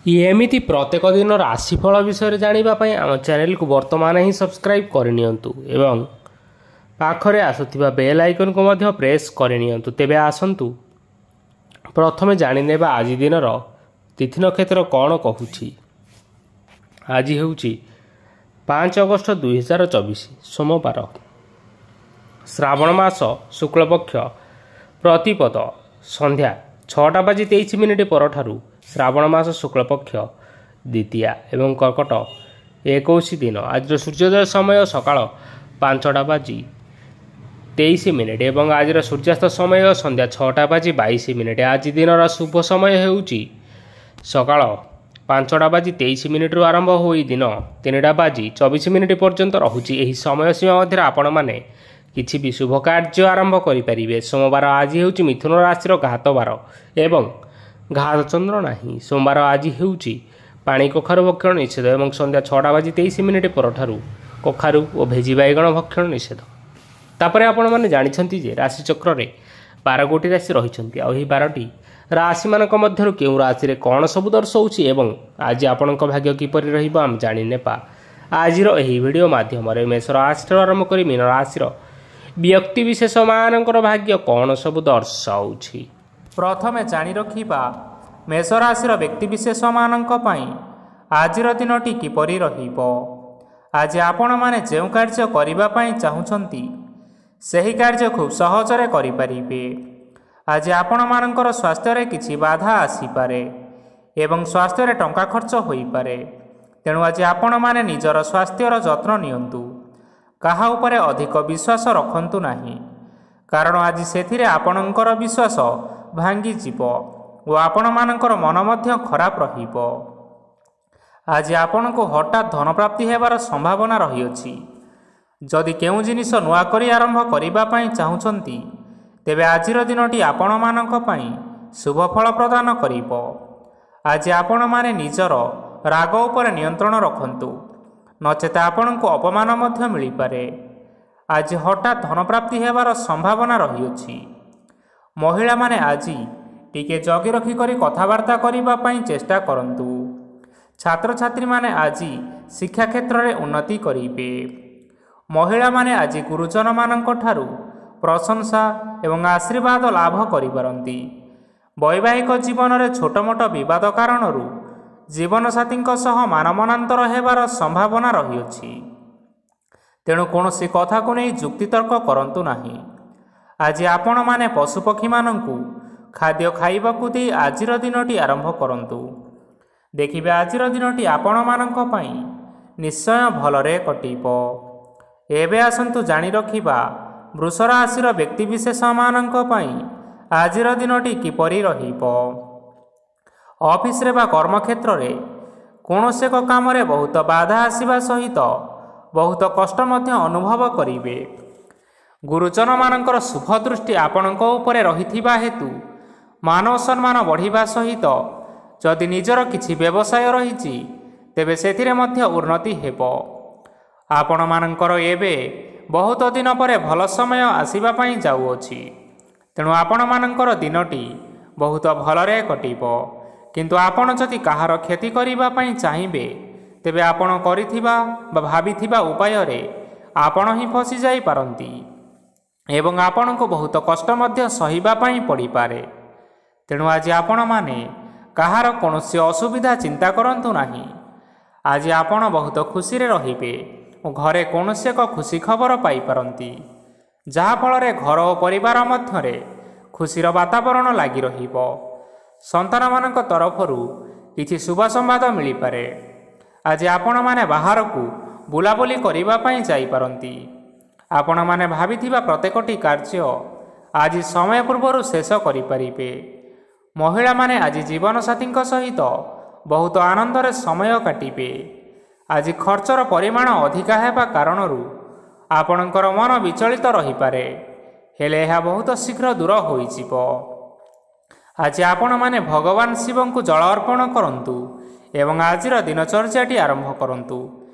ଏମିତି ପ୍ରତ୍ୟେକ ଦିନ ରାଶିଫଳ ବିଷୟରେ ଜାଣିବା ପାଇଁ ଆମ ଚ୍ୟାନେଲକୁ ବର୍ତ୍ତମାନ ହିଁ ସବସ୍କ୍ରାଇବ୍ କରିନିଅନ୍ତୁ ଏବଂ ପାଖରେ ଆସୁଥିବା ବେଲ୍ ଆଇକନ୍କୁ ମଧ୍ୟ ପ୍ରେସ୍ କରିନିଅନ୍ତୁ। ତେବେ ଆସନ୍ତୁ ପ୍ରଥମେ ଜାଣିନେବା ଆଜି ଦିନର ତିଥି ନକ୍ଷତ୍ର କ'ଣ କହୁଛି। ଆଜି ହେଉଛି 5 ଅଗଷ୍ଟ 2024 ସୋମବାର, ଶ୍ରାବଣ ମାସ ଶୁକ୍ଳପକ୍ଷ ପ୍ରତିପଦ ସନ୍ଧ୍ୟା 6:23 ପରଠାରୁ ଶ୍ରାବଣ ମାସ ଶୁକ୍ଳପକ୍ଷ ଦ୍ୱିତୀୟା ଏବଂ କର୍କଟ 21 ଦିନ। ଆଜିର ସୂର୍ଯ୍ୟୋଦୟ ସମୟ ସକାଳ 5:23 ଏବଂ ଆଜିର ସୂର୍ଯ୍ୟାସ୍ତ ସମୟ ସନ୍ଧ୍ୟା 6:22। ଆଜି ଦିନର ଶୁଭ ସମୟ ହେଉଛି ସକାଳ 5:23 ଆରମ୍ଭ ହୋଇ ଦିନ 3:24 ପର୍ଯ୍ୟନ୍ତ ରହୁଛି। ଏହି ସମୟ ସୀମା ମଧ୍ୟରେ ଆପଣମାନେ କିଛି ବି ଶୁଭ କାର୍ଯ୍ୟ ଆରମ୍ଭ କରିପାରିବେ। ସୋମବାର ଆଜି ହେଉଛି ମିଥୁନ ରାଶିର ଘାତ ବାର ଏବଂ ଘାତ ଚନ୍ଦ୍ର ନାହିଁ। ସୋମବାର ଆଜି ହେଉଛି ପାଣି କଖାରୁ ଭକ୍ଷଣ ନିଷେଧ ଏବଂ ସନ୍ଧ୍ୟା 6:23 ପରଠାରୁ କଖାରୁ ଓ ଭେଜି ବାଇଗଣ ଭକ୍ଷଣ ନିଷେଧ। ତାପରେ ଆପଣମାନେ ଜାଣିଛନ୍ତି ଯେ ରାଶିଚକ୍ରରେ 12ଗୋଟି ରାଶି ରହିଛନ୍ତି। ଆଉ ଏହି 12ଟି ରାଶିମାନଙ୍କ ମଧ୍ୟରୁ କେଉଁ ରାଶିରେ କ'ଣ ସବୁ ଦର୍ଶାଉଛି ଏବଂ ଆଜି ଆପଣଙ୍କ ଭାଗ୍ୟ କିପରି ରହିବ ଆମେ ଜାଣିନେବା ଆଜିର ଏହି ଭିଡ଼ିଓ ମାଧ୍ୟମରେ। ମେଷ ରାଶିଠାରୁ ଆରମ୍ଭ କରି ମୀନ ରାଶିର ବ୍ୟକ୍ତିବିଶେଷମାନଙ୍କର ଭାଗ୍ୟ କ'ଣ ସବୁ ଦର୍ଶାଉଛି। ପ୍ରଥମେ ଜାଣି ରଖିବା ମେଷ ରାଶିର ବ୍ୟକ୍ତିବିଶେଷମାନଙ୍କ ପାଇଁ ଆଜିର ଦିନଟି କିପରି ରହିବ। ଆଜି ଆପଣମାନେ ଯେଉଁ କାର୍ଯ୍ୟ କରିବା ପାଇଁ ଚାହୁଁଛନ୍ତି ସେହି କାର୍ଯ୍ୟ ଖୁବ୍ ସହଜରେ କରିପାରିବେ। ଆଜି ଆପଣମାନଙ୍କର ସ୍ୱାସ୍ଥ୍ୟରେ କିଛି ବାଧା ଆସିପାରେ ଏବଂ ସ୍ୱାସ୍ଥ୍ୟରେ ଟଙ୍କା ଖର୍ଚ୍ଚ ହୋଇପାରେ। ତେଣୁ ଆଜି ଆପଣମାନେ ନିଜର ସ୍ୱାସ୍ଥ୍ୟର ଯତ୍ନ ନିଅନ୍ତୁ। କାହା ଉପରେ ଅଧିକ ବିଶ୍ୱାସ ରଖନ୍ତୁ ନାହିଁ, କାରଣ ଆଜି ସେଥିରେ ଆପଣଙ୍କର ବିଶ୍ୱାସ ଭାଙ୍ଗିଯିବ ଓ ଆପଣମାନଙ୍କର ମନ ମଧ୍ୟ ଖରାପ ରହିବ। ଆଜି ଆପଣଙ୍କୁ ହଠାତ୍ ଧନପ୍ରାପ୍ତି ହେବାର ସମ୍ଭାବନା ରହିଅଛି। ଯଦି କେଉଁ ଜିନିଷ ନୂଆ କରି ଆରମ୍ଭ କରିବା ପାଇଁ ଚାହୁଁଛନ୍ତି ତେବେ ଆଜିର ଦିନଟି ଆପଣମାନଙ୍କ ପାଇଁ ଶୁଭ ଫଳ ପ୍ରଦାନ କରିବ। ଆଜି ଆପଣମାନେ ନିଜର ରାଗ ଉପରେ ନିୟନ୍ତ୍ରଣ ରଖନ୍ତୁ, ନଚେତ ଆପଣଙ୍କୁ ଅପମାନ ମଧ୍ୟ ମିଳିପାରେ। ଆଜି ହଠାତ୍ ଧନପ୍ରାପ୍ତି ହେବାର ସମ୍ଭାବନା ରହିଅଛି। ମହିଳାମାନେ ଆଜି ଟିକେ ଜଗି ରଖିକରି କଥାବାର୍ତ୍ତା କରିବା ପାଇଁ ଚେଷ୍ଟା କରନ୍ତୁ। ଛାତ୍ରଛାତ୍ରୀମାନେ ଆଜି ଶିକ୍ଷା କ୍ଷେତ୍ରରେ ଉନ୍ନତି କରିବେ। ମହିଳାମାନେ ଆଜି ଗୁରୁଜନମାନଙ୍କ ଠାରୁ ପ୍ରଶଂସା ଏବଂ ଆଶୀର୍ବାଦ ଲାଭ କରିପାରନ୍ତି। ବୈବାହିକ ଜୀବନରେ ଛୋଟ ମୋଟ ବିବାଦ କାରଣରୁ ଜୀବନସାଥୀଙ୍କ ସହ ମାନମନାନ୍ତର ହେବାର ସମ୍ଭାବନା ରହିଅଛି। ତେଣୁ କୌଣସି କଥାକୁ ନେଇ ଯୁକ୍ତିତର୍କ କରନ୍ତୁ ନାହିଁ। ଆଜି ଆପଣମାନେ ପଶୁପକ୍ଷୀମାନଙ୍କୁ ଖାଦ୍ୟ ଖାଇବାକୁ ଦେଇ ଆଜିର ଦିନଟି ଆରମ୍ଭ କରନ୍ତୁ। ଦେଖିବେ ଆଜିର ଦିନଟି ଆପଣମାନଙ୍କ ପାଇଁ ନିଶ୍ଚୟ ଭଲରେ କଟିବ। ଏବେ ଆସନ୍ତୁ ଜାଣି ରଖିବା ବୃଷ ରାଶିର ବ୍ୟକ୍ତିବିଶେଷମାନଙ୍କ ପାଇଁ ଆଜିର ଦିନଟି କିପରି ରହିବ। ଅଫିସରେ ବା କର୍ମକ୍ଷେତ୍ରରେ କୌଣସି ଏକ କାମରେ ବହୁତ ବାଧା ଆସିବା ସହିତ ବହୁତ କଷ୍ଟ ମଧ୍ୟ ଅନୁଭବ କରିବେ। ଗୁରୁଜନମାନଙ୍କର ଶୁଭ ଦୃଷ୍ଟି ଆପଣଙ୍କ ଉପରେ ରହିଥିବା ହେତୁ ମାନ ସମ୍ମାନ ବଢ଼ିବା ସହିତ ଯଦି ନିଜର କିଛି ବ୍ୟବସାୟ ରହିଛି ତେବେ ସେଥିରେ ମଧ୍ୟ ଉନ୍ନତି ହେବ। ଆପଣମାନଙ୍କର ଏବେ ବହୁତ ଦିନ ପରେ ଭଲ ସମୟ ଆସିବା ପାଇଁ ଯାଉଅଛି। ତେଣୁ ଆପଣମାନଙ୍କର ଦିନଟି ବହୁତ ଭଲରେ କଟିବ। କିନ୍ତୁ ଆପଣ ଯଦି କାହାର କ୍ଷତି କରିବା ପାଇଁ ଚାହିଁବେ ତେବେ ଆପଣ କରିଥିବା ବା ଭାବିଥିବା ଉପାୟରେ ଆପଣ ହିଁ ଫସି ଯାଇପାରନ୍ତି ଏବଂ ଆପଣଙ୍କୁ ବହୁତ କଷ୍ଟ ମଧ୍ୟ ସହିବା ପାଇଁ ପଡ଼ିପାରେ। ତେଣୁ ଆଜି ଆପଣମାନେ କାହାର କୌଣସି ଅସୁବିଧା ଚିନ୍ତା କରନ୍ତୁ ନାହିଁ। ଆଜି ଆପଣ ବହୁତ ଖୁସିରେ ରହିବେ ଓ ଘରେ କୌଣସି ଏକ ଖୁସି ଖବର ପାଇପାରନ୍ତି, ଯାହାଫଳରେ ଘର ଓ ପରିବାର ମଧ୍ୟରେ ଖୁସିର ବାତାବରଣ ଲାଗି ରହିବ। ସନ୍ତାନମାନଙ୍କ ତରଫରୁ କିଛି ଶୁଭ ସମ୍ବାଦ ମିଳିପାରେ। ଆଜି ଆପଣମାନେ ବାହାରକୁ ବୁଲାବୁଲି କରିବା ପାଇଁ ଯାଇପାରନ୍ତି। ଆପଣମାନେ ଭାବିଥିବା ପ୍ରତ୍ୟେକଟି କାର୍ଯ୍ୟ ଆଜି ସମୟ ପୂର୍ବରୁ ଶେଷ କରିପାରିବେ। ମହିଳାମାନେ ଆଜି ଜୀବନସାଥୀଙ୍କ ସହିତ ବହୁତ ଆନନ୍ଦରେ ସମୟ କାଟିବେ। ଆଜି ଖର୍ଚ୍ଚର ପରିମାଣ ଅଧିକା ହେବା କାରଣରୁ ଆପଣଙ୍କର ମନ ବିଚଳିତ ରହିପାରେ, ହେଲେ ଏହା ବହୁତ ଶୀଘ୍ର ଦୂର ହୋଇଯିବ। ଆଜି ଆପଣମାନେ ଭଗବାନ ଶିବଙ୍କୁ ଜଳ ଅର୍ପଣ କରନ୍ତୁ ଏବଂ ଆଜିର ଦିନଚର୍ଯ୍ୟାଟି ଆରମ୍ଭ କରନ୍ତୁ।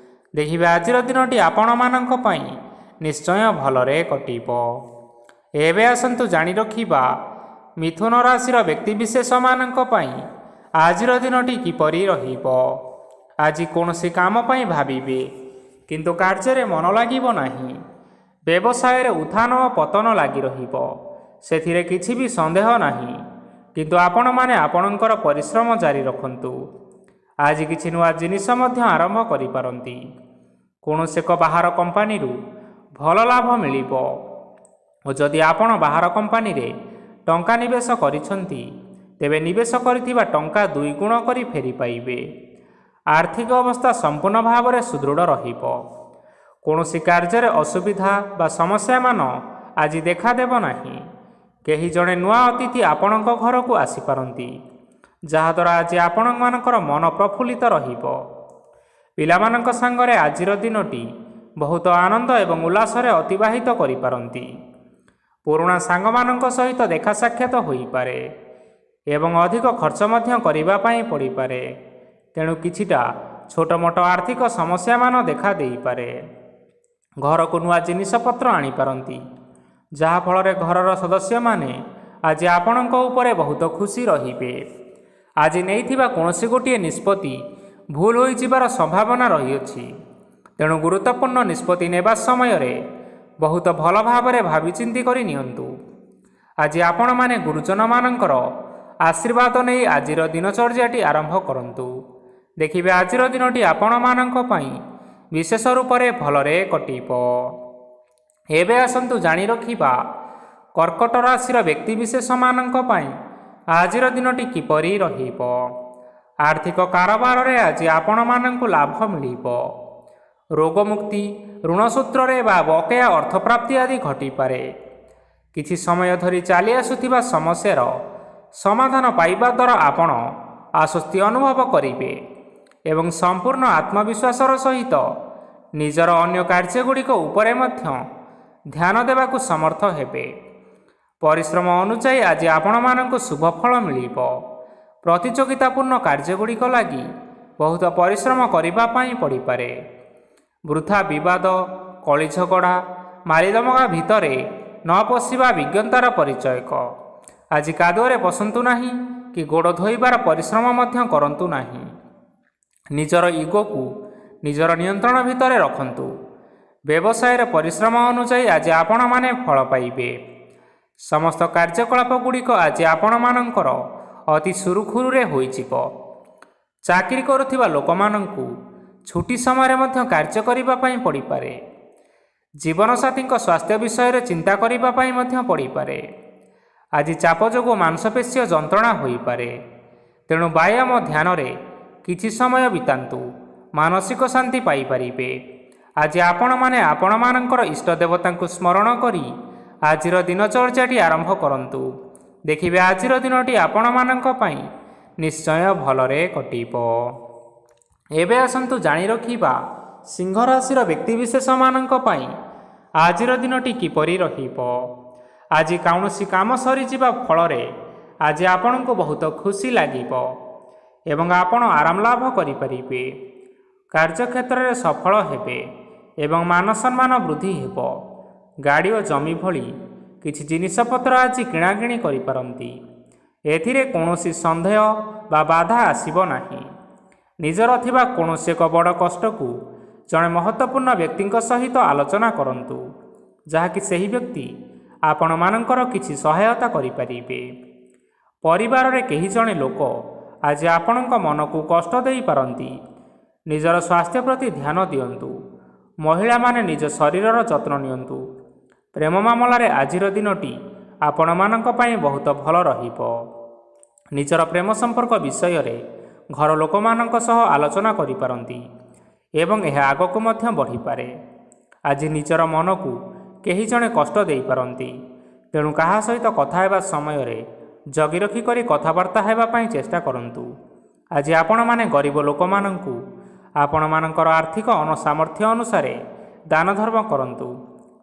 ଦେଖିବେ ଆଜିର ଦିନଟି ଆପଣମାନଙ୍କ ପାଇଁ ନିଶ୍ଚୟ ଭଲରେ କଟିବ। ଏବେ ଆସନ୍ତୁ ଜାଣି ରଖିବା ମିଥୁନ ରାଶିର ବ୍ୟକ୍ତିବିଶେଷମାନଙ୍କ ପାଇଁ ଆଜିର ଦିନଟି କିପରି ରହିବ। ଆଜି କୌଣସି କାମ ପାଇଁ ଭାବିବେ, କିନ୍ତୁ କାର୍ଯ୍ୟରେ ମନ ଲାଗିବ ନାହିଁ। ବ୍ୟବସାୟରେ ଉତ୍ଥାନ ଓ ପତନ ଲାଗି ରହିବ, ସେଥିରେ କିଛି ବି ସନ୍ଦେହ ନାହିଁ। କିନ୍ତୁ ଆପଣମାନେ ଆପଣଙ୍କର ପରିଶ୍ରମ ଜାରି ରଖନ୍ତୁ। ଆଜି କିଛି ନୂଆ ଜିନିଷ ମଧ୍ୟ ଆରମ୍ଭ କରିପାରନ୍ତି। କୌଣସି ଏକ ବାହାର କମ୍ପାନୀରୁ ଭଲ ଲାଭ ମିଳିବ ଓ ଯଦି ଆପଣ ବାହାର କମ୍ପାନୀରେ ଟଙ୍କା ନିବେଶ କରିଛନ୍ତି, ତେବେ ନିବେଶ କରିଥିବା ଟଙ୍କା 2 ଗୁଣ କରି ଫେରି ପାଇବେ। ଆର୍ଥିକ ଅବସ୍ଥା ସମ୍ପୂର୍ଣ୍ଣ ଭାବରେ ସୁଦୃଢ଼ ରହିବ। କୌଣସି କାର୍ଯ୍ୟରେ ଅସୁବିଧା ବା ସମସ୍ୟାମାନ ଆଜି ଦେଖାଦେବ ନାହିଁ। କେହି ଜଣେ ନୂଆ ଅତିଥି ଆପଣଙ୍କ ଘରକୁ ଆସିପାରନ୍ତି, ଯାହାଦ୍ୱାରା ଆଜି ଆପଣମାନଙ୍କର ମନ ପ୍ରଫୁଲ୍ଲିତ ରହିବ। ପିଲାମାନଙ୍କ ସାଙ୍ଗରେ ଆଜିର ଦିନଟି ବହୁତ ଆନନ୍ଦ ଏବଂ ଉଲ୍ଲାସରେ ଅତିବାହିତ କରିପାରନ୍ତି। ପୁରୁଣା ସାଙ୍ଗମାନଙ୍କ ସହିତ ଦେଖା ସାକ୍ଷାତ ହୋଇପାରେ ଏବଂ ଅଧିକ ଖର୍ଚ୍ଚ ମଧ୍ୟ କରିବା ପାଇଁ ପଡ଼ିପାରେ। ତେଣୁ କିଛିଟା ଛୋଟମୋଟ ଆର୍ଥିକ ସମସ୍ୟାମାନ ଦେଖା ଦେଇପାରେ। ଘରକୁ ନୂଆ ଜିନିଷପତ୍ର ଆଣିପାରନ୍ତି, ଯାହାଫଳରେ ଘରର ସଦସ୍ୟମାନେ ଆଜି ଆପଣଙ୍କ ଉପରେ ବହୁତ ଖୁସି ରହିବେ। ଆଜି ନେଇଥିବା କୌଣସି ଗୋଟିଏ ନିଷ୍ପତ୍ତି ଭୁଲ ହୋଇଯିବାର ସମ୍ଭାବନା ରହିଅଛି। ତେଣୁ ଗୁରୁତ୍ୱପୂର୍ଣ୍ଣ ନିଷ୍ପତ୍ତି ନେବା ସମୟରେ ବହୁତ ଭଲ ଭାବରେ ଭାବିଚିନ୍ତି କରି ନିଅନ୍ତୁ। ଆଜି ଆପଣମାନେ ଗୁରୁଜନମାନଙ୍କର ଆଶୀର୍ବାଦ ନେଇ ଆଜିର ଦିନଚର୍ଯ୍ୟାଟି ଆରମ୍ଭ କରନ୍ତୁ। ଦେଖିବେ ଆଜିର ଦିନଟି ଆପଣମାନଙ୍କ ପାଇଁ ବିଶେଷ ରୂପରେ ଭଲରେ କଟିବ। ଏବେ ଆସନ୍ତୁ ଜାଣି ରଖିବା କର୍କଟ ରାଶିର ବ୍ୟକ୍ତିବିଶେଷମାନଙ୍କ ପାଇଁ ଆଜିର ଦିନଟି କିପରି ରହିବ। ଆର୍ଥିକ କାରବାରରେ ଆଜି ଆପଣମାନଙ୍କୁ ଲାଭ ମିଳିବ। ରୋଗମୁକ୍ତି, ଋଣ ସୂତ୍ରରେ ବା ବକେୟା ଅର୍ଥପ୍ରାପ୍ତି ଆଦି ଘଟିପାରେ। କିଛି ସମୟ ଧରି ଚାଲି ଆସୁଥିବା ସମସ୍ୟାର ସମାଧାନ ପାଇବା ଦ୍ୱାରା ଆପଣ ଆଶ୍ୱସ୍ତି ଅନୁଭବ କରିବେ ଏବଂ ସମ୍ପୂର୍ଣ୍ଣ ଆତ୍ମବିଶ୍ୱାସର ସହିତ ନିଜର ଅନ୍ୟ କାର୍ଯ୍ୟଗୁଡ଼ିକ ଉପରେ ମଧ୍ୟ ଧ୍ୟାନ ଦେବାକୁ ସମର୍ଥ ହେବେ। ପରିଶ୍ରମ ଅନୁଯାୟୀ ଆଜି ଆପଣମାନଙ୍କୁ ଶୁଭ ଫଳ ମିଳିବ। ପ୍ରତିଯୋଗିତାପୂର୍ଣ୍ଣ କାର୍ଯ୍ୟଗୁଡ଼ିକ ଲାଗି ବହୁତ ପରିଶ୍ରମ କରିବା ପାଇଁ ପଡ଼ିପାରେ। ବୃଥା ବିବାଦ, କଳି ଝଗଡ଼ା, ମାରିଦମଗା ଭିତରେ ନ ପଶିବା ବିଜ୍ଞତାର ପରିଚୟକ। ଆଜି କାଦୁଅରେ ପଶନ୍ତୁ ନାହିଁ କି ଗୋଡ଼ ଧୋଇବାର ପରିଶ୍ରମ ମଧ୍ୟ କରନ୍ତୁ ନାହିଁ। ନିଜର ଇଗୋକୁ ନିଜର ନିୟନ୍ତ୍ରଣ ଭିତରେ ରଖନ୍ତୁ। ବ୍ୟବସାୟରେ ପରିଶ୍ରମ ଅନୁଯାୟୀ ଆଜି ଆପଣମାନେ ଫଳ ପାଇବେ। ସମସ୍ତ କାର୍ଯ୍ୟକଳାପ ଗୁଡ଼ିକ ଆଜି ଆପଣମାନଙ୍କର ଅତି ସୁରୁଖୁରୁରେ ହୋଇଯିବ। ଚାକିରି କରୁଥିବା ଲୋକମାନଙ୍କୁ ଛୁଟି ସମୟରେ ମଧ୍ୟ କାର୍ଯ୍ୟ କରିବା ପାଇଁ ପଡ଼ିପାରେ। ଜୀବନସାଥୀଙ୍କ ସ୍ୱାସ୍ଥ୍ୟ ବିଷୟରେ ଚିନ୍ତା କରିବା ପାଇଁ ମଧ୍ୟ ପଡ଼ିପାରେ। ଆଜି ଚାପ ଯୋଗୁଁ ମାଂସପେଶୀୟ ଯନ୍ତ୍ରଣା ହୋଇପାରେ, ତେଣୁ ବ୍ୟାୟାମ ଧ୍ୟାନରେ କିଛି ସମୟ ବିତାନ୍ତୁ, ମାନସିକ ଶାନ୍ତି ପାଇପାରିବେ। ଆଜି ଆପଣମାନେ ଆପଣମାନଙ୍କର ଇଷ୍ଟ ଦେବତାଙ୍କୁ ସ୍ମରଣ କରି ଆଜିର ଦିନଚର୍ଯ୍ୟାଟି ଆରମ୍ଭ କରନ୍ତୁ। ଦେଖିବେ ଆଜିର ଦିନଟି ଆପଣମାନଙ୍କ ପାଇଁ ନିଶ୍ଚୟ ଭଲରେ କଟିବ। ଏବେ ଆସନ୍ତୁ ଜାଣି ରଖିବା ସିଂହ ରାଶିର ବ୍ୟକ୍ତିବିଶେଷମାନଙ୍କ ପାଇଁ ଆଜିର ଦିନଟି କିପରି ରହିବ। ଆଜି କୌଣସି କାମ ସରିଯିବା ଫଳରେ ଆଜି ଆପଣଙ୍କୁ ବହୁତ ଖୁସି ଲାଗିବ ଏବଂ ଆପଣ ଆରାମ ଲାଭ କରିପାରିବେ। କାର୍ଯ୍ୟକ୍ଷେତ୍ରରେ ସଫଳ ହେବେ ଏବଂ ମାନସମ୍ମାନ ବୃଦ୍ଧି ହେବ। ଗାଡ଼ି ଓ ଜମି ଭଳି କିଛି ଜିନିଷପତ୍ର ଆଜି କିଣାକିଣି କରିପାରନ୍ତି। ଏଥିରେ କୌଣସି ସନ୍ଦେହ ବା ବାଧା ଆସିବ ନାହିଁ। ନିଜର ଥିବା କୌଣସି ଏକ ବଡ଼ କଷ୍ଟକୁ ଜଣେ ମହତ୍ତ୍ୱପୂର୍ଣ୍ଣ ବ୍ୟକ୍ତିଙ୍କ ସହିତ ଆଲୋଚନା କରନ୍ତୁ, ଯାହାକି ସେହି ବ୍ୟକ୍ତି ଆପଣମାନଙ୍କର କିଛି ସହାୟତା କରିପାରିବେ। ପରିବାରରେ କେହି ଜଣେ ଲୋକ ଆଜି ଆପଣଙ୍କ ମନକୁ କଷ୍ଟ ଦେଇପାରନ୍ତି। ନିଜର ସ୍ୱାସ୍ଥ୍ୟ ପ୍ରତି ଧ୍ୟାନ ଦିଅନ୍ତୁ। ମହିଳାମାନେ ନିଜ ଶରୀରର ଯତ୍ନ ନିଅନ୍ତୁ। ପ୍ରେମ ମାମଲାରେ ଆଜିର ଦିନଟି ଆପଣମାନଙ୍କ ପାଇଁ ବହୁତ ଭଲ ରହିବ। ନିଜର ପ୍ରେମ ସମ୍ପର୍କ ବିଷୟରେ ଘର ଲୋକମାନଙ୍କ ସହ ଆଲୋଚନା କରିପାରନ୍ତି ଏବଂ ଏହା ଆଗକୁ ମଧ୍ୟ ବଢ଼ିପାରେ। ଆଜି ନିଜର ମନକୁ କେହି ଜଣେ କଷ୍ଟ ଦେଇପାରନ୍ତି, ତେଣୁ କାହା ସହିତ କଥା ହେବା ସମୟରେ ଜଗିରଖି କରି କଥାବାର୍ତ୍ତା ହେବା ପାଇଁ ଚେଷ୍ଟା କରନ୍ତୁ। ଆଜି ଆପଣମାନେ ଗରିବ ଲୋକମାନଙ୍କୁ ଆପଣମାନଙ୍କର ଆର୍ଥିକ ସାମର୍ଥ୍ୟ ଅନୁସାରେ ଦାନ ଧର୍ମ କରନ୍ତୁ।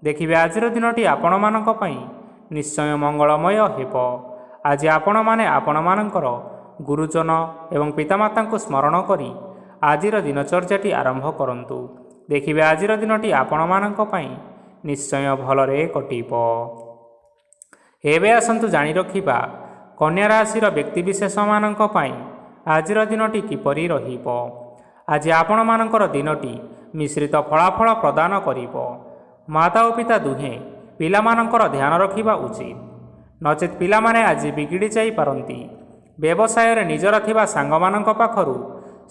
ଦେଖିବେ ଆଜିର ଦିନଟି ଆପଣମାନଙ୍କ ପାଇଁ ନିଶ୍ଚୟ ମଙ୍ଗଳମୟ ହେବ। ଆଜି ଆପଣମାନେ ଆପଣମାନଙ୍କର ଗୁରୁଜନ ଏବଂ ପିତାମାତାଙ୍କୁ ସ୍ମରଣ କରି ଆଜିର ଦିନଚର୍ଯ୍ୟାଟି ଆରମ୍ଭ କରନ୍ତୁ। ଦେଖିବେ ଆଜିର ଦିନଟି ଆପଣମାନଙ୍କ ପାଇଁ ନିଶ୍ଚୟ ଭଲରେ କଟିବ। ଏବେ ଆସନ୍ତୁ ଜାଣି ରଖିବା କନ୍ୟା ରାଶିର ବ୍ୟକ୍ତିବିଶେଷମାନଙ୍କ ପାଇଁ ଆଜିର ଦିନଟି କିପରି ରହିବ। ଆଜି ଆପଣମାନଙ୍କର ଦିନଟି ମିଶ୍ରିତ ଫଳାଫଳ ପ୍ରଦାନ କରିବ। ମାତା ଓ ପିତା ଦୁହେଁ ପିଲାମାନଙ୍କର ଧ୍ୟାନ ରଖିବା ଉଚିତ, ନଚେତ୍ ପିଲାମାନେ ଆଜି ବିଗିଡ଼ି ଯାଇପାରନ୍ତି। ବ୍ୟବସାୟରେ ନିଜର ଥିବା ସାଙ୍ଗମାନଙ୍କ ପାଖରୁ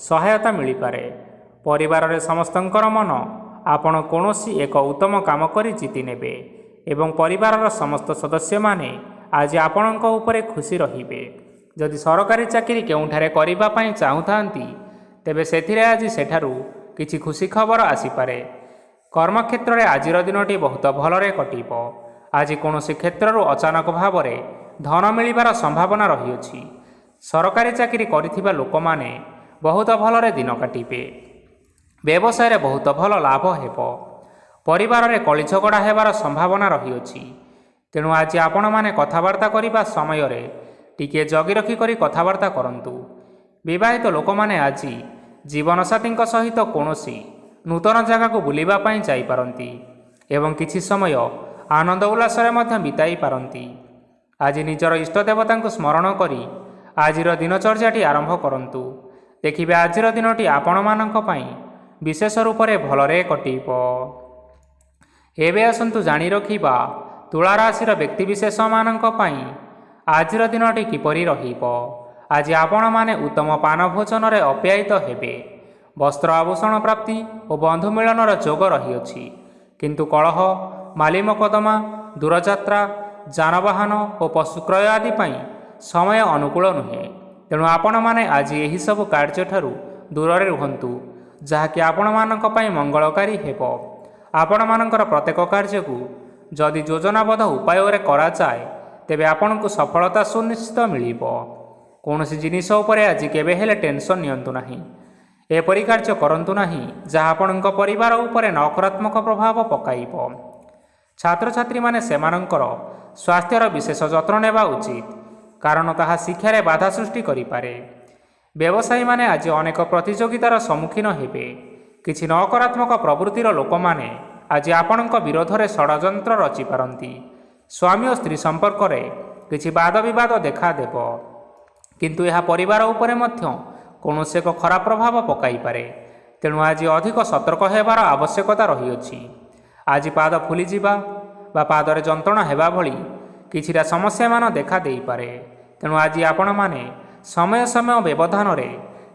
ସହାୟତା ମିଳିପାରେ। ପରିବାରରେ ସମସ୍ତଙ୍କର ମନ ଆପଣ କୌଣସି ଏକ ଉତ୍ତମ କାମ କରି ଜିତି ନେବେ ଏବଂ ପରିବାରର ସମସ୍ତ ସଦସ୍ୟମାନେ ଆଜି ଆପଣଙ୍କ ଉପରେ ଖୁସି ରହିବେ। ଯଦି ସରକାରୀ ଚାକିରି କେଉଁଠାରେ କରିବା ପାଇଁ ଚାହୁଁଥାନ୍ତି, ତେବେ ସେଥିରେ ଆଜି ସେଠାରୁ କିଛି ଖୁସି ଖବର ଆସିପାରେ। କର୍ମକ୍ଷେତ୍ରରେ ଆଜିର ଦିନଟି ବହୁତ ଭଲରେ କଟିବ। ଆଜି କୌଣସି କ୍ଷେତ୍ରରୁ ଅଚାନକ ଭାବରେ ଧନ ମିଳିବାର ସମ୍ଭାବନା ରହିଅଛି। ସରକାରୀ ଚାକିରି କରିଥିବା ଲୋକମାନେ ବହୁତ ଭଲରେ ଦିନ କାଟିବେ। ବ୍ୟବସାୟରେ ବହୁତ ଭଲ ଲାଭ ହେବ। ପରିବାରରେ କଳି ଝଗଡ଼ା ହେବାର ସମ୍ଭାବନା ରହିଅଛି। ତେଣୁ ଆଜି ଆପଣମାନେ କଥାବାର୍ତ୍ତା କରିବା ସମୟରେ ଟିକିଏ ଜଗି ରଖି କରି କଥାବାର୍ତ୍ତା କରନ୍ତୁ। ବିବାହିତ ଲୋକମାନେ ଆଜି ଜୀବନସାଥୀଙ୍କ ସହିତ କୌଣସି ନୂତନ ଜାଗାକୁ ବୁଲିବା ପାଇଁ ଯାଇପାରନ୍ତି ଏବଂ କିଛି ସମୟ ଆନନ୍ଦ ଉଲ୍ଲାସରେ ମଧ୍ୟ ବିତାଇ ପାରନ୍ତି। ଆଜି ନିଜର ଇଷ୍ଟ ଦେବତାଙ୍କୁ ସ୍ମରଣ କରି ଆଜିର ଦିନଚର୍ଯ୍ୟାଟି ଆରମ୍ଭ କରନ୍ତୁ। ଦେଖିବେ ଆଜିର ଦିନଟି ଆପଣମାନଙ୍କ ପାଇଁ ବିଶେଷ ରୂପରେ ଭଲରେ କଟିବ। ଏବେ ଆସନ୍ତୁ ଜାଣି ରଖିବା ତୁଳା ରାଶିର ବ୍ୟକ୍ତିବିଶେଷମାନଙ୍କ ପାଇଁ ଆଜିର ଦିନଟି କିପରି ରହିବ। ଆଜି ଆପଣମାନେ ଉତ୍ତମ ପାନ ଭୋଜନରେ ଅପ୍ୟାୟିତ ହେବେ। ବସ୍ତ୍ର ଆଭୂଷଣ ପ୍ରାପ୍ତି ଓ ବନ୍ଧୁ ମିଳନର ଯୋଗ ରହିଅଛି। କିନ୍ତୁ କଳହ, ମାଲି ମକଦ୍ଦମା, ଦୂରଯାତ୍ରା, ଯାନବାହନ ଓ ପଶୁ କ୍ରୟ ଆଦି ପାଇଁ ସମୟ ଅନୁକୂଳ ନୁହେଁ। ତେଣୁ ଆପଣମାନେ ଆଜି ଏହିସବୁ କାର୍ଯ୍ୟଠାରୁ ଦୂରରେ ରୁହନ୍ତୁ, ଯାହାକି ଆପଣମାନଙ୍କ ପାଇଁ ମଙ୍ଗଳକାରୀ ହେବ। ଆପଣମାନଙ୍କର ପ୍ରତ୍ୟେକ କାର୍ଯ୍ୟକୁ ଯଦି ଯୋଜନାବଦ୍ଧ ଉପାୟରେ କରାଯାଏ, ତେବେ ଆପଣଙ୍କୁ ସଫଳତା ସୁନିଶ୍ଚିତ ମିଳିବ। କୌଣସି ଜିନିଷ ଉପରେ ଆଜି କେବେ ହେଲେ ଟେନସନ୍ ନିଅନ୍ତୁ ନାହିଁ। ଏପରି କାର୍ଯ୍ୟ କରନ୍ତୁ ନାହିଁ ଯାହା ଆପଣଙ୍କ ପରିବାର ଉପରେ ନକାରାତ୍ମକ ପ୍ରଭାବ ପକାଇବ। ଛାତ୍ରଛାତ୍ରୀମାନେ ସେମାନଙ୍କର ସ୍ୱାସ୍ଥ୍ୟର ବିଶେଷ ଯତ୍ନ ନେବା ଉଚିତ, କାରଣ ତାହା ଶିକ୍ଷାରେ ବାଧା ସୃଷ୍ଟି କରିପାରେ। ବ୍ୟବସାୟୀମାନେ ଆଜି ଅନେକ ପ୍ରତିଯୋଗିତାର ସମ୍ମୁଖୀନ ହେବେ। କିଛି ନକାରାତ୍ମକ ପ୍ରବୃତ୍ତିର ଲୋକମାନେ ଆଜି ଆପଣଙ୍କ ବିରୋଧରେ ଷଡ଼ଯନ୍ତ୍ର ରଚିପାରନ୍ତି। ସ୍ୱାମୀ ଓ ସ୍ତ୍ରୀ ସମ୍ପର୍କରେ କିଛି ବାଦ ବିବାଦ ଦେଖାଦେବ, କିନ୍ତୁ ଏହା ପରିବାର ଉପରେ ମଧ୍ୟ କୌଣସି ଏକ ଖରାପ ପ୍ରଭାବ ପକାଇପାରେ। ତେଣୁ ଆଜି ଅଧିକ ସତର୍କ ହେବାର ଆବଶ୍ୟକତା ରହିଅଛି। ଆଜି ପାଦ ଫୁଲିଯିବା ବା ପାଦରେ ଯନ୍ତ୍ରଣା ହେବା ଭଳି କିଛିଟା ସମସ୍ୟାମାନ ଦେଖା ଦେଇପାରେ। ତେଣୁ ଆଜି ଆପଣମାନେ ସମୟ ସମୟ ବ୍ୟବଧାନରେ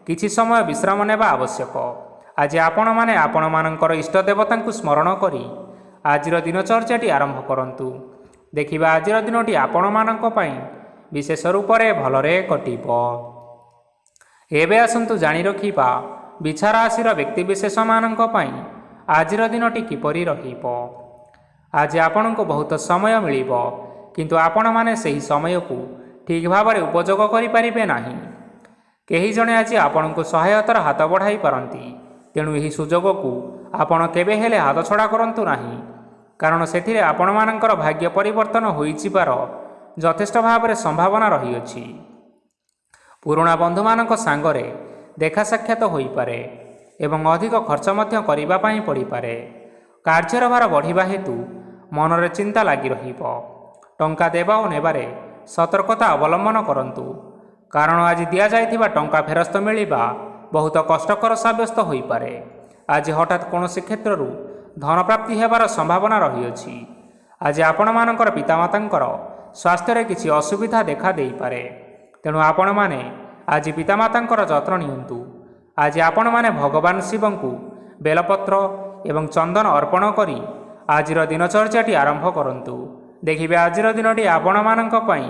କିଛି ସମୟ ବିଶ୍ରାମ ନେବା ଆବଶ୍ୟକ। ଆଜି ଆପଣମାନେ ଆପଣମାନଙ୍କର ଇଷ୍ଟ ଦେବତାଙ୍କୁ ସ୍ମରଣ କରି ଆଜିର ଦିନଚର୍ଯ୍ୟାଟି ଆରମ୍ଭ କରନ୍ତୁ। ଦେଖିବା ଆଜିର ଦିନଟି ଆପଣମାନଙ୍କ ପାଇଁ ବିଶେଷ ରୂପରେ ଭଲରେ କଟିବ। ଏବେ ଆସନ୍ତୁ ଜାଣି ରଖିବା ବିଛା ରାଶିର ବ୍ୟକ୍ତିବିଶେଷମାନଙ୍କ ପାଇଁ ଆଜିର ଦିନଟି କିପରି ରହିବ। ଆଜି ଆପଣଙ୍କୁ ବହୁତ ସମୟ ମିଳିବ, କିନ୍ତୁ ଆପଣମାନେ ସେହି ସମୟକୁ ଠିକ୍ ଭାବରେ ଉପଯୋଗ କରିପାରିବେ ନାହିଁ। କେହି ଜଣେ ଆଜି ଆପଣଙ୍କୁ ସହାୟତାର ହାତ ବଢ଼ାଇ ପାରନ୍ତି। ତେଣୁ ଏହି ସୁଯୋଗକୁ ଆପଣ କେବେ ହେଲେ ହାତଛଡ଼ା କରନ୍ତୁ ନାହିଁ, କାରଣ ସେଥିରେ ଆପଣମାନଙ୍କର ଭାଗ୍ୟ ପରିବର୍ତ୍ତନ ହୋଇଯିବାର ଯଥେଷ୍ଟ ଭାବରେ ସମ୍ଭାବନା ରହିଅଛି। ପୁରୁଣା ବନ୍ଧୁମାନଙ୍କ ସାଙ୍ଗରେ ଦେଖା ସାକ୍ଷାତ ହୋଇପାରେ ଏବଂ ଅଧିକ ଖର୍ଚ୍ଚ ମଧ୍ୟ କରିବା ପାଇଁ ପଡ଼ିପାରେ। କାର୍ଯ୍ୟର ଭାର ବଢ଼ିବା ହେତୁ ମନରେ ଚିନ୍ତା ଲାଗି ରହିବ। ଟଙ୍କା ଦେବା ଓ ନେବାରେ ସତର୍କତା ଅବଲମ୍ବନ କରନ୍ତୁ, କାରଣ ଆଜି ଦିଆଯାଇଥିବା ଟଙ୍କା ଫେରସ୍ତ ମିଳିବା ବହୁତ କଷ୍ଟକର ସାବ୍ୟସ୍ତ ହୋଇପାରେ। ଆଜି ହଠାତ୍ କୌଣସି କ୍ଷେତ୍ରରୁ ଧନପ୍ରାପ୍ତି ହେବାର ସମ୍ଭାବନା ରହିଅଛି। ଆଜି ଆପଣମାନଙ୍କର ପିତାମାତାଙ୍କର ସ୍ୱାସ୍ଥ୍ୟରେ କିଛି ଅସୁବିଧା ଦେଖା ଦେଇପାରେ। ତେଣୁ ଆପଣମାନେ ଆଜି ପିତାମାତାଙ୍କର ଯତ୍ନ ନିଅନ୍ତୁ। ଆଜି ଆପଣମାନେ ଭଗବାନ ଶିବଙ୍କୁ ବେଲପତ୍ର ଏବଂ ଚନ୍ଦନ ଅର୍ପଣ କରି ଆଜିର ଦିନଚର୍ଯ୍ୟାଟି ଆରମ୍ଭ କରନ୍ତୁ। ଦେଖିବେ ଆଜିର ଦିନଟି ଆପଣମାନଙ୍କ ପାଇଁ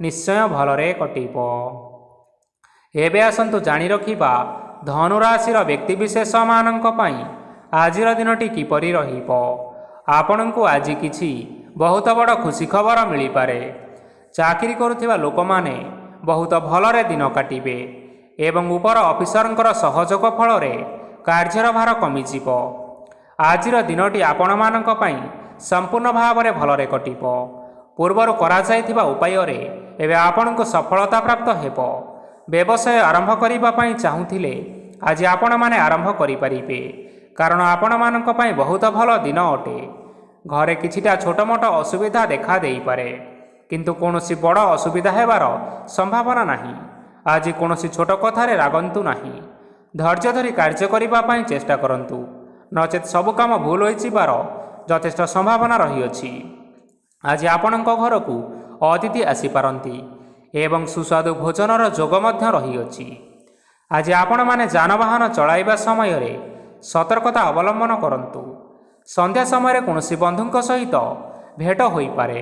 ନିଶ୍ଚୟ ଭଲରେ କଟିବ। ଏବେ ଆସନ୍ତୁ ଜାଣି ରଖିବା ଧନୁରାଶିର ବ୍ୟକ୍ତିବିଶେଷମାନଙ୍କ ପାଇଁ ଆଜିର ଦିନଟି କିପରି ରହିବ। ଆପଣଙ୍କୁ ଆଜି କିଛି ବହୁତ ବଡ଼ ଖୁସି ଖବର ମିଳିପାରେ। ଚାକିରି କରୁଥିବା ଲୋକମାନେ ବହୁତ ଭଲରେ ଦିନ କାଟିବେ ଏବଂ ଉପର ଅଫିସରଙ୍କର ସହଯୋଗ ଫଳରେ କାର୍ଯ୍ୟର ଭାର କମିଯିବ। ଆଜିର ଦିନଟି ଆପଣମାନଙ୍କ ପାଇଁ ସମ୍ପୂର୍ଣ୍ଣ ଭାବରେ ଭଲରେ କଟିବ। ପୂର୍ବରୁ କରାଯାଇଥିବା ଉପାୟରେ ଏବେ ଆପଣଙ୍କୁ ସଫଳତା ପ୍ରାପ୍ତ ହେବ। ବ୍ୟବସାୟ ଆରମ୍ଭ କରିବା ପାଇଁ ଚାହୁଁଥିଲେ ଆଜି ଆପଣମାନେ ଆରମ୍ଭ କରିପାରିବେ, କାରଣ ଆପଣମାନଙ୍କ ପାଇଁ ବହୁତ ଭଲ ଦିନ ଅଟେ। ଘରେ କିଛିଟା ଛୋଟମୋଟ ଅସୁବିଧା ଦେଖା ଦେଇପାରେ, କିନ୍ତୁ କୌଣସି ବଡ଼ ଅସୁବିଧା ହେବାର ସମ୍ଭାବନା ନାହିଁ। ଆଜି କୌଣସି ଛୋଟ କଥାରେ ରାଗନ୍ତୁ ନାହିଁ। ଧୈର୍ଯ୍ୟ ଧରି କାର୍ଯ୍ୟ କରିବା ପାଇଁ ଚେଷ୍ଟା କରନ୍ତୁ, ନଚେତ୍ ସବୁ କାମ ଭୁଲ ହୋଇଯିବାର ଯଥେଷ୍ଟ ସମ୍ଭାବନା ରହିଅଛି। ଆଜି ଆପଣଙ୍କ ଘରକୁ ଅତିଥି ଆସିପାରନ୍ତି ଏବଂ ସୁସ୍ୱାଦୁ ଭୋଜନର ଯୋଗ ମଧ୍ୟ ରହିଅଛି। ଆଜି ଆପଣମାନେ ଯାନବାହନ ଚଳାଇବା ସମୟରେ ସତର୍କତା ଅବଲମ୍ବନ କରନ୍ତୁ। ସନ୍ଧ୍ୟା ସମୟରେ କୌଣସି ବନ୍ଧୁଙ୍କ ସହିତ ଭେଟ ହୋଇପାରେ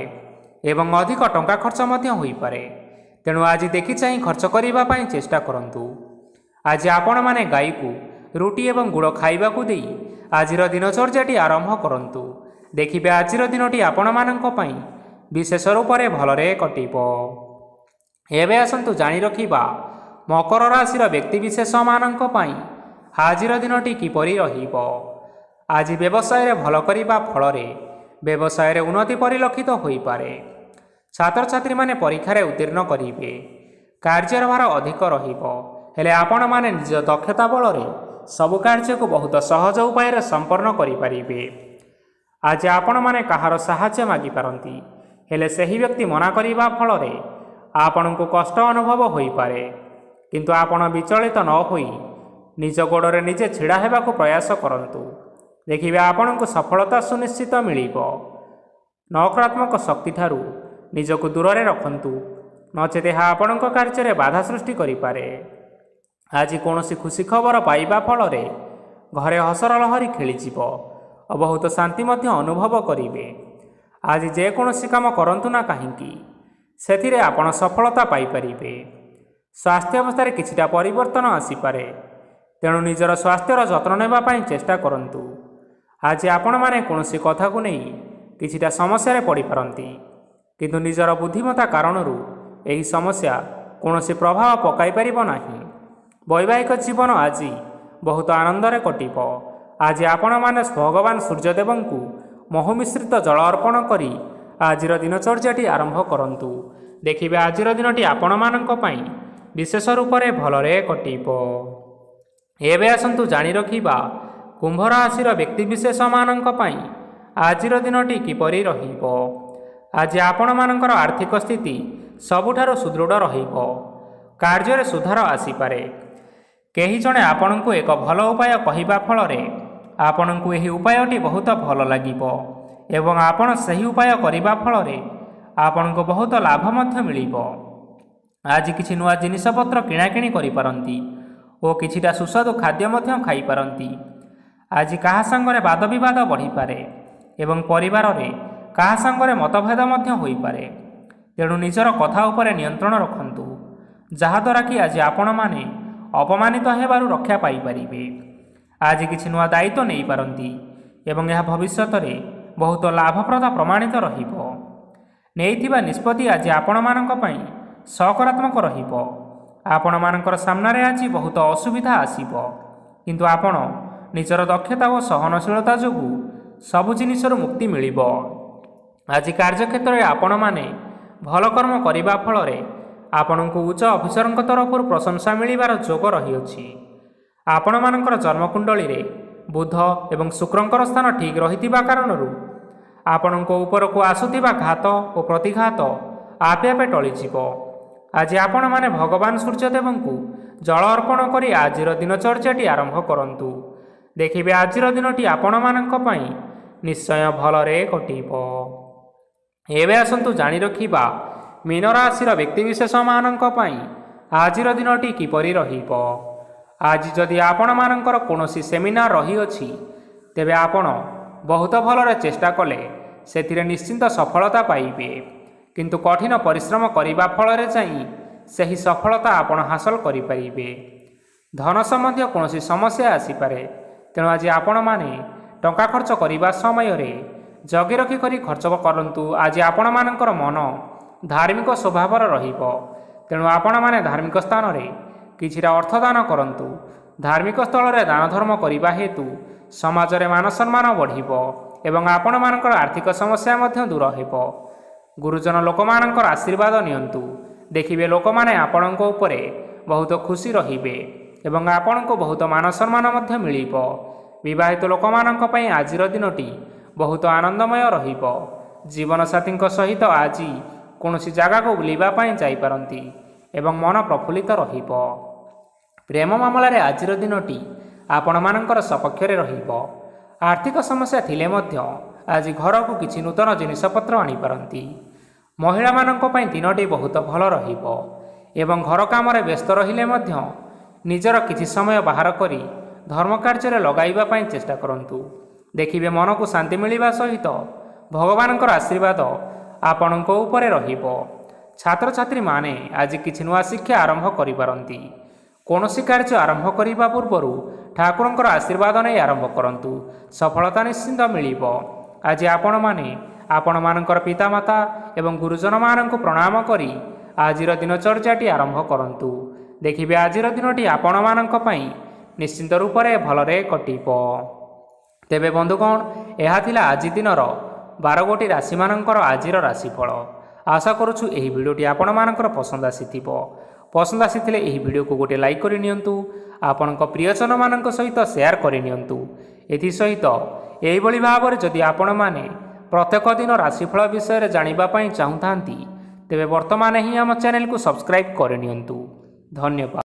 ଏବଂ ଅଧିକ ଟଙ୍କା ଖର୍ଚ୍ଚ ମଧ୍ୟ ହୋଇପାରେ। ତେଣୁ ଆଜି ଦେଖିଚାହିଁ ଖର୍ଚ୍ଚ କରିବା ପାଇଁ ଚେଷ୍ଟା କରନ୍ତୁ। ଆଜି ଆପଣମାନେ ଗାଈକୁ ରୁଟି ଏବଂ ଗୁଡ଼ ଖାଇବାକୁ ଦେଇ ଆଜିର ଦିନଚର୍ଯ୍ୟାଟି ଆରମ୍ଭ କରନ୍ତୁ। ଦେଖିବେ ଆଜିର ଦିନଟି ଆପଣମାନଙ୍କ ପାଇଁ ବିଶେଷ ରୂପରେ ଭଲରେ କଟିବ। ଏବେ ଆସନ୍ତୁ ଜାଣି ରଖିବା ମକର ରାଶିର ବ୍ୟକ୍ତିବିଶେଷମାନଙ୍କ ପାଇଁ ଆଜିର ଦିନଟି କିପରି ରହିବ। ଆଜି ବ୍ୟବସାୟରେ ଭଲ କରିବା ଫଳରେ ବ୍ୟବସାୟରେ ଉନ୍ନତି ପରିଲକ୍ଷିତ ହୋଇପାରେ। ଛାତ୍ରଛାତ୍ରୀମାନେ ପରୀକ୍ଷାରେ ଉତ୍ତୀର୍ଣ୍ଣ କରିବେ। କାର୍ଯ୍ୟର ଭାର ଅଧିକ ରହିବ, ହେଲେ ଆପଣମାନେ ନିଜ ଦକ୍ଷତା ବଳରେ ସବୁ କାର୍ଯ୍ୟକୁ ବହୁତ ସହଜ ଉପାୟରେ ସମ୍ପନ୍ନ କରିପାରିବେ। ଆଜି ଆପଣମାନେ କାହାର ସାହାଯ୍ୟ ମାଗିପାରନ୍ତି, ହେଲେ ସେହି ବ୍ୟକ୍ତି ମନା କରିବା ଫଳରେ ଆପଣଙ୍କୁ କଷ୍ଟ ଅନୁଭବ ହୋଇପାରେ। କିନ୍ତୁ ଆପଣ ବିଚଳିତ ନ ହୋଇ ନିଜ ଗୋଡ଼ରେ ନିଜେ ଛିଡ଼ା ହେବାକୁ ପ୍ରୟାସ କରନ୍ତୁ। ଦେଖିବେ ଆପଣଙ୍କୁ ସଫଳତା ସୁନିଶ୍ଚିତ ମିଳିବ। ନକାରାତ୍ମକ ଶକ୍ତିଠାରୁ ନିଜକୁ ଦୂରରେ ରଖନ୍ତୁ, ନଚେତ୍ ଏହା ଆପଣଙ୍କ କାର୍ଯ୍ୟରେ ବାଧା ସୃଷ୍ଟି କରିପାରେ। ଆଜି କୌଣସି ଖୁସି ଖବର ପାଇବା ଫଳରେ ଘରେ ହସର ଲହରୀ ଖେଳିଯିବ ଓ ବହୁତ ଶାନ୍ତି ମଧ୍ୟ ଅନୁଭବ କରିବେ। ଆଜି ଯେକୌଣସି କାମ କରନ୍ତୁ ନା କାହିଁକି, ସେଥିରେ ଆପଣ ସଫଳତା ପାଇପାରିବେ। ସ୍ୱାସ୍ଥ୍ୟ ଅବସ୍ଥାରେ କିଛିଟା ପରିବର୍ତ୍ତନ ଆସିପାରେ, ତେଣୁ ନିଜର ସ୍ୱାସ୍ଥ୍ୟର ଯତ୍ନ ନେବା ପାଇଁ ଚେଷ୍ଟା କରନ୍ତୁ। ଆଜି ଆପଣମାନେ କୌଣସି କଥାକୁ ନେଇ କିଛିଟା ସମସ୍ୟାରେ ପଡ଼ିପାରନ୍ତି, କିନ୍ତୁ ନିଜର ବୁଦ୍ଧିମତ୍ତା କାରଣରୁ ଏହି ସମସ୍ୟା କୌଣସି ପ୍ରଭାବ ପକାଇପାରିବ ନାହିଁ। ବୈବାହିକ ଜୀବନ ଆଜି ବହୁତ ଆନନ୍ଦରେ କଟିବ। ଆଜି ଆପଣମାନେ ଭଗବାନ ସୂର୍ଯ୍ୟଦେବଙ୍କୁ ମହୁ ମିଶ୍ରିତ ଜଳ ଅର୍ପଣ କରି ଆଜିର ଦିନଚର୍ଯ୍ୟାଟି ଆରମ୍ଭ କରନ୍ତୁ। ଦେଖିବେ ଆଜିର ଦିନଟି ଆପଣମାନଙ୍କ ପାଇଁ ବିଶେଷ ରୂପରେ ଭଲରେ କଟିବ। ଏବେ ଆସନ୍ତୁ ଜାଣି ରଖିବା କୁମ୍ଭ ରାଶିର ବ୍ୟକ୍ତିବିଶେଷମାନଙ୍କ ପାଇଁ ଆଜିର ଦିନଟି କିପରି ରହିବ। ଆଜି ଆପଣମାନଙ୍କର ଆର୍ଥିକ ସ୍ଥିତି ସବୁଠାରୁ ସୁଦୃଢ଼ ରହିବ। କାର୍ଯ୍ୟରେ ସୁଧାର ଆସିପାରେ। କେହି ଜଣେ ଆପଣଙ୍କୁ ଏକ ଭଲ ଉପାୟ କହିବା ଫଳରେ ଆପଣଙ୍କୁ ଏହି ଉପାୟଟି ବହୁତ ଭଲ ଲାଗିବ ଏବଂ ଆପଣ ସେହି ଉପାୟ କରିବା ଫଳରେ ଆପଣଙ୍କୁ ବହୁତ ଲାଭ ମଧ୍ୟ ମିଳିବ। ଆଜି କିଛି ନୂଆ ଜିନିଷପତ୍ର କିଣାକିଣି କରିପାରନ୍ତି ଓ କିଛିଟା ସୁସ୍ୱାଦୁ ଖାଦ୍ୟ ମଧ୍ୟ ଖାଇପାରନ୍ତି। ଆଜି କାହା ସାଙ୍ଗରେ ବାଦବିବାଦ ବଢ଼ିପାରେ ଏବଂ ପରିବାରରେ କାହା ସାଙ୍ଗରେ ମତଭେଦ ମଧ୍ୟ ହୋଇପାରେ। ତେଣୁ ନିଜର କଥା ଉପରେ ନିୟନ୍ତ୍ରଣ ରଖନ୍ତୁ, ଯାହାଦ୍ୱାରା କି ଆଜି ଆପଣମାନେ ଅପମାନିତ ହେବାରୁ ରକ୍ଷା ପାଇପାରିବେ। ଆଜି କିଛି ନୂଆ ଦାୟିତ୍ୱ ନେଇପାରନ୍ତି ଏବଂ ଏହା ଭବିଷ୍ୟତରେ ବହୁତ ଲାଭପ୍ରଦ ପ୍ରମାଣିତ ରହିବ। ନେଇଥିବା ନିଷ୍ପତ୍ତି ଆଜି ଆପଣମାନଙ୍କ ପାଇଁ ସକାରାତ୍ମକ ରହିବ। ଆପଣମାନଙ୍କର ସାମ୍ନାରେ ଆଜି ବହୁତ ଅସୁବିଧା ଆସିବ, କିନ୍ତୁ ଆପଣ ନିଜର ଦକ୍ଷତା ଓ ସହନଶୀଳତା ଯୋଗୁଁ ସବୁ ଜିନିଷରୁ ମୁକ୍ତି ମିଳିବ। ଆଜି କାର୍ଯ୍ୟକ୍ଷେତ୍ରରେ ଆପଣମାନେ ଭଲ କର୍ମ କରିବା ଫଳରେ ଆପଣଙ୍କୁ ଉଚ୍ଚ ଅଫିସରଙ୍କ ତରଫରୁ ପ୍ରଶଂସା ମିଳିବାର ଯୋଗ ରହିଅଛି। ଆପଣମାନଙ୍କର ଜନ୍ମକୁଣ୍ଡଳୀରେ ବୁଧ ଏବଂ ଶୁକ୍ରଙ୍କର ସ୍ଥାନ ଠିକ୍ ରହିଥିବା କାରଣରୁ ଆପଣଙ୍କ ଉପରକୁ ଆସୁଥିବା ଘାତ ଓ ପ୍ରତିଘାତ ଆପେ ଆପେ ଟଳିଯିବ। ଆଜି ଆପଣମାନେ ଭଗବାନ ସୂର୍ଯ୍ୟଦେବଙ୍କୁ ଜଳ ଅର୍ପଣ କରି ଆଜିର ଦିନଚର୍ଯ୍ୟାଟି ଆରମ୍ଭ କରନ୍ତୁ। ଦେଖିବେ ଆଜିର ଦିନଟି ଆପଣମାନଙ୍କ ପାଇଁ ନିଶ୍ଚୟ ଭଲରେ କଟିବ। ଏବେ ଆସନ୍ତୁ ଜାଣି ରଖିବା ମୀନ ରାଶିର ବ୍ୟକ୍ତିବିଶେଷମାନଙ୍କ ପାଇଁ ଆଜିର ଦିନଟି କିପରି ରହିବ। ଆଜି ଯଦି ଆପଣମାନଙ୍କର କୌଣସି ସେମିନାର ରହିଅଛି, ତେବେ ଆପଣ ବହୁତ ଭଲରେ ଚେଷ୍ଟା କଲେ ସେଥିରେ ନିଶ୍ଚିନ୍ତ ସଫଳତା ପାଇବେ। କିନ୍ତୁ କଠିନ ପରିଶ୍ରମ କରିବା ଫଳରେ ଯାଇ ସେହି ସଫଳତା ଆପଣ ହାସଲ କରିପାରିବେ। ଧନ ସମ୍ବନ୍ଧୀୟ କୌଣସି ସମସ୍ୟା ଆସିପାରେ, ତେଣୁ ଆଜି ଆପଣମାନେ ଟଙ୍କା ଖର୍ଚ୍ଚ କରିବା ସମୟରେ ଜଗି ରଖି କରି ଖର୍ଚ୍ଚ କରନ୍ତୁ। ଆଜି ଆପଣମାନଙ୍କର ମନ ଧାର୍ମିକ ସ୍ୱଭାବର ରହିବ, ତେଣୁ ଆପଣମାନେ ଧାର୍ମିକ ସ୍ଥାନରେ କିଛିଟା ଅର୍ଥଦାନ କରନ୍ତୁ। ଧାର୍ମିକ ସ୍ଥଳରେ ଦାନ ଧର୍ମ କରିବା ହେତୁ ସମାଜରେ ମାନ ସମ୍ମାନ ବଢ଼ିବ ଏବଂ ଆପଣମାନଙ୍କର ଆର୍ଥିକ ସମସ୍ୟା ମଧ୍ୟ ଦୂର ହେବ। ଗୁରୁଜନ ଲୋକମାନଙ୍କର ଆଶୀର୍ବାଦ ନିଅନ୍ତୁ। ଦେଖିବେ ଲୋକମାନେ ଆପଣଙ୍କ ଉପରେ ବହୁତ ଖୁସି ରହିବେ ଏବଂ ଆପଣଙ୍କୁ ବହୁତ ମାନ ସମ୍ମାନ ମଧ୍ୟ ମିଳିବ। ବିବାହିତ ଲୋକମାନଙ୍କ ପାଇଁ ଆଜିର ଦିନଟି ବହୁତ ଆନନ୍ଦମୟ ରହିବ। ଜୀବନସାଥୀଙ୍କ ସହିତ ଆଜି କୌଣସି ଜାଗାକୁ ବୁଲିବା ପାଇଁ ଯାଇପାରନ୍ତି ଏବଂ ମନ ପ୍ରଫୁଲ୍ଲିତ ରହିବ। ପ୍ରେମ ମାମଲାରେ ଆଜିର ଦିନଟି ଆପଣମାନଙ୍କର ସପକ୍ଷରେ ରହିବ। ଆର୍ଥିକ ସମସ୍ୟା ଥିଲେ ମଧ୍ୟ ଆଜି ଘରକୁ କିଛି ନୂତନ ଜିନିଷପତ୍ର ଆଣିପାରନ୍ତି। ମହିଳାମାନଙ୍କ ପାଇଁ ଦିନଟି ବହୁତ ଭଲ ରହିବ ଏବଂ ଘର କାମରେ ବ୍ୟସ୍ତ ରହିଲେ ମଧ୍ୟ ନିଜର କିଛି ସମୟ ବାହାର କରି ଧର୍ମ କାର୍ଯ୍ୟରେ ଲଗାଇବା ପାଇଁ ଚେଷ୍ଟା କରନ୍ତୁ। ଦେଖିବେ ମନକୁ ଶାନ୍ତି ମିଳିବା ସହିତ ଭଗବାନଙ୍କର ଆଶୀର୍ବାଦ ଆପଣଙ୍କ ଉପରେ ରହିବ। ଛାତ୍ରଛାତ୍ରୀମାନେ ଆଜି କିଛି ନୂଆ ଶିକ୍ଷା ଆରମ୍ଭ କରିପାରନ୍ତି। କୌଣସି କାର୍ଯ୍ୟ ଆରମ୍ଭ କରିବା ପୂର୍ବରୁ ଠାକୁରଙ୍କର ଆଶୀର୍ବାଦ ନେଇ ଆରମ୍ଭ କରନ୍ତୁ। ସଫଳତା ନିଶ୍ଚିନ୍ତ ମିଳିବ। ଆଜି ଆପଣମାନେ ଆପଣମାନଙ୍କର ପିତାମାତା ଏବଂ ଗୁରୁଜନମାନଙ୍କୁ ପ୍ରଣାମ କରି ଆଜିର ଦିନଚର୍ଯ୍ୟାଟି ଆରମ୍ଭ କରନ୍ତୁ। ଦେଖିବେ ଆଜିର ଦିନଟି ଆପଣମାନଙ୍କ ପାଇଁ ନିଶ୍ଚିନ୍ତ ରୂପରେ ଭଲରେ କଟିବ। ତେବେ ବନ୍ଧୁଗଣ, ଏହା ଥିଲା ଆଜି ଦିନର 12ଗୋଟି ରାଶିମାନଙ୍କର ଆଜିର ରାଶିଫଳ। ଆଶା କରୁଛୁ ଏହି ଭିଡ଼ିଓଟି ଆପଣମାନଙ୍କର ପସନ୍ଦ ଆସିଥିବ। ପସନ୍ଦ ଆସିଥିଲେ ଏହି ଭିଡ଼ିଓକୁ ଗୋଟିଏ ଲାଇକ୍ କରିନିଅନ୍ତୁ। ଆପଣଙ୍କ ପ୍ରିୟଜନମାନଙ୍କ ସହିତ ସେୟାର କରିନିଅନ୍ତୁ। ଏଥିସହିତ ଏହିଭଳି ଭାବରେ ଯଦି ଆପଣମାନେ ପ୍ରତ୍ୟେକ ଦିନ ରାଶିଫଳ ବିଷୟରେ ଜାଣିବା ପାଇଁ ଚାହୁଁଥାନ୍ତି ତେବେ ବର୍ତ୍ତମାନ ହିଁ ଆମ ଚ୍ୟାନେଲକୁ ସବସ୍କ୍ରାଇବ୍ କରିନିଅନ୍ତୁ। ଧନ୍ୟବାଦ।